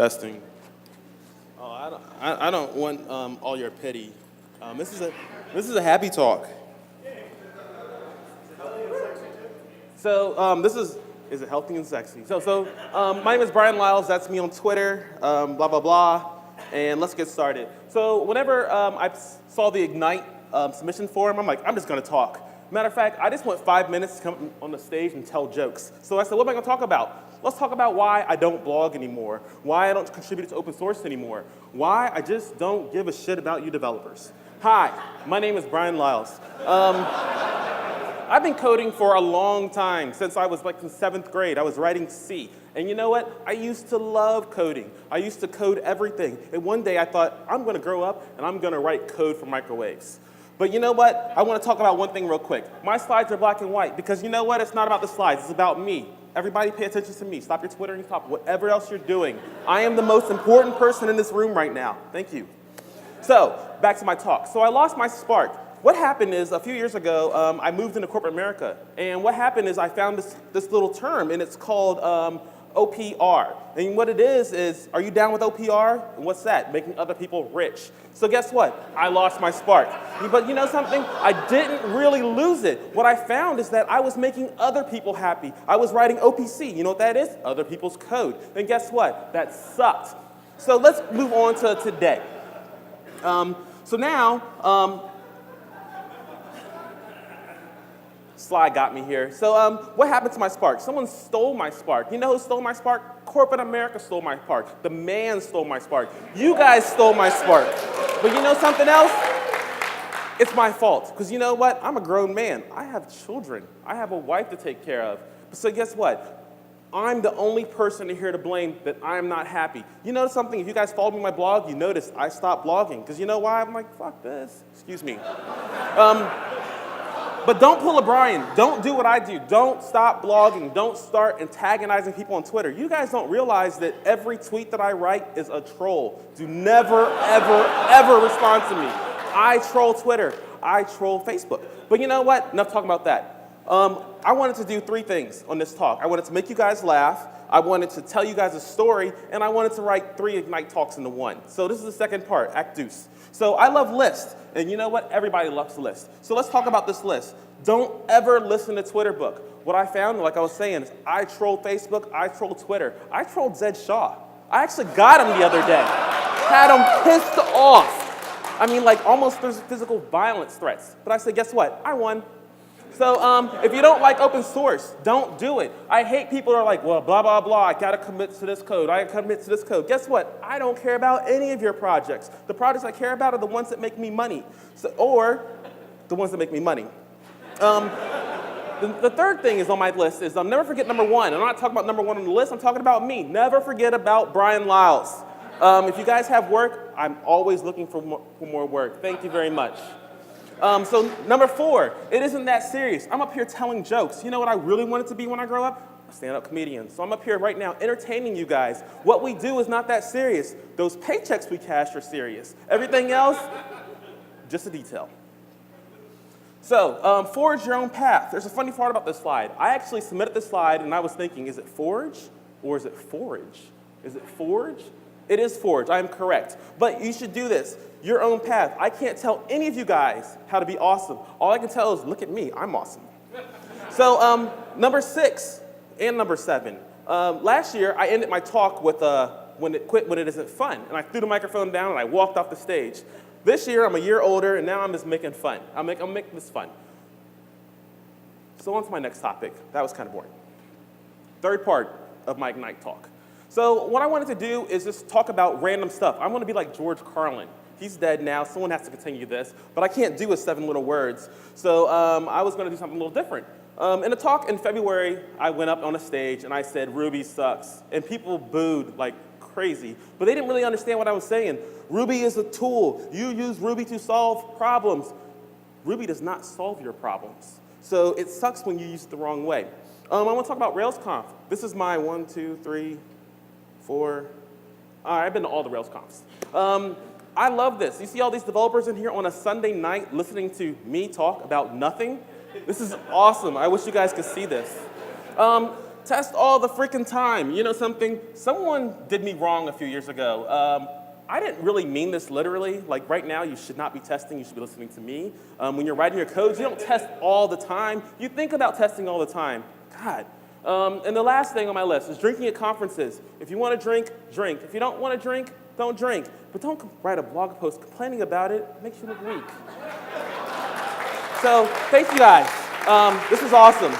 Testing. Oh, I don't want all your pity. This is a happy talk. So this is it healthy and sexy? So my name is Bryan Liles. That's me on Twitter. Blah blah blah. And let's get started. So whenever I saw the Ignite submission form, I'm like, I'm just gonna talk. Matter of fact, I just want 5 minutes to come on the stage and tell jokes. So I said, what am I gonna talk about? Let's talk about why I don't blog anymore, why I don't contribute to open source anymore, why I just don't give a shit about you developers. Hi, my name is Bryan Liles. I've been coding for a long time, since I was like in 7th grade. I was writing C. And you know what? I used to love coding. I used to code everything. And one day I thought, I'm gonna grow up and I'm gonna write code for microwaves. But you know what? I want to talk about one thing real quick. My slides are black and white because you know what? It's not about the slides. It's about me. Everybody pay attention to me. Stop your Twitter and stop whatever else you're doing. I am the most important person in this room right now. Thank you. So back to my talk. So I lost my spark. What happened is a few years ago, I moved into corporate America. And what happened is I found this little term, and it's called OPR. And what it is, are you down with OPR? And what's that? Making other people rich. So guess what? I lost my spark. But you know something? I didn't really lose it. What I found is that I was making other people happy. I was writing OPC. You know what that is? Other people's code. And guess what? That sucked. So let's move on to today. So now, slide got me here. So what happened to my spark? Someone stole my spark. You know who stole my spark? Corporate America stole my spark. The man stole my spark. You guys stole my spark. But you know something else? It's my fault. Because you know what? I'm a grown man. I have children. I have a wife to take care of. So guess what? I'm the only person here to blame that I'm not happy. You know something? If you guys followed me on my blog, you noticed I stopped blogging. Because you know why? I'm like, fuck this. Excuse me. But don't pull a Bryan. Don't do what I do. Don't stop blogging. Don't start antagonizing people on Twitter. You guys don't realize that every tweet that I write is a troll. Do never, ever, ever respond to me. I troll Twitter. I troll Facebook. But you know what? Enough talking about that. I wanted to do 3 things on this talk. I wanted to make you guys laugh. I wanted to tell you guys a story. And I wanted to write 3 Ignite talks into one. So this is the second part, Act Deuce. So I love lists, and you know what? Everybody loves lists. So let's talk about this list. Don't ever listen to Twitter book. What I found, like I was saying, is I troll Facebook, I troll Twitter. I trolled Zed Shaw. I actually got him the other day. Had him pissed off. I mean, like almost physical violence threats. But I said, guess what? I won. So if you don't like open source, don't do it. I hate people that are like, well, blah, blah, blah, I gotta commit to this code, I gotta commit to this code. Guess what? I don't care about any of your projects. The projects I care about are the ones that make me money, or the ones that make me money. The third thing is on my list is never forget number 1. I'm not talking about number 1 on the list, I'm talking about me. Never forget about Bryan Liles. If you guys have work, I'm always looking for more work. Thank you very much. So number 4, it isn't that serious. I'm up here telling jokes. You know what I really wanted to be when I grow up? A stand-up comedian. So I'm up here right now entertaining you guys. What we do is not that serious. Those paychecks we cash are serious. Everything else, just a detail. So forge your own path. There's a funny part about this slide. I actually submitted this slide and I was thinking, is it forge or is it forage? Is it forge? It is forge, I am correct. But you should do this. Your own path. I can't tell any of you guys how to be awesome. All I can tell is, look at me, I'm awesome. So number 6 and number 7. Last year, I ended my talk with when it isn't fun. And I threw the microphone down and I walked off the stage. This year, I'm a year older and now I'm just making fun. I'm making this fun. So on to my next topic. That was kind of boring. Third part of my Ignite talk. So what I wanted to do is just talk about random stuff. I want to be like George Carlin. He's dead now, someone has to continue this, but I can't do his 7 little words. So I was gonna do something a little different. In a talk in February, I went up on a stage and I said, Ruby sucks. And people booed like crazy, but they didn't really understand what I was saying. Ruby is a tool. You use Ruby to solve problems. Ruby does not solve your problems. So it sucks when you use it the wrong way. I wanna talk about RailsConf. This is my 1, 2, 3, 4. I've been to all the RailsConfs. I love this. You see all these developers in here on a Sunday night listening to me talk about nothing? This is awesome. I wish you guys could see this. test all the freaking time. You know something? Someone did me wrong a few years ago. I didn't really mean this literally. Like right now, you should not be testing. You should be listening to me. When you're writing your codes, you don't test all the time. You think about testing all the time. God. And the last thing on my list is drinking at conferences. If you want to drink, drink. If you don't want to drink, don't drink. But don't write a blog post complaining about it. It makes you look weak. So thank you guys. This was awesome.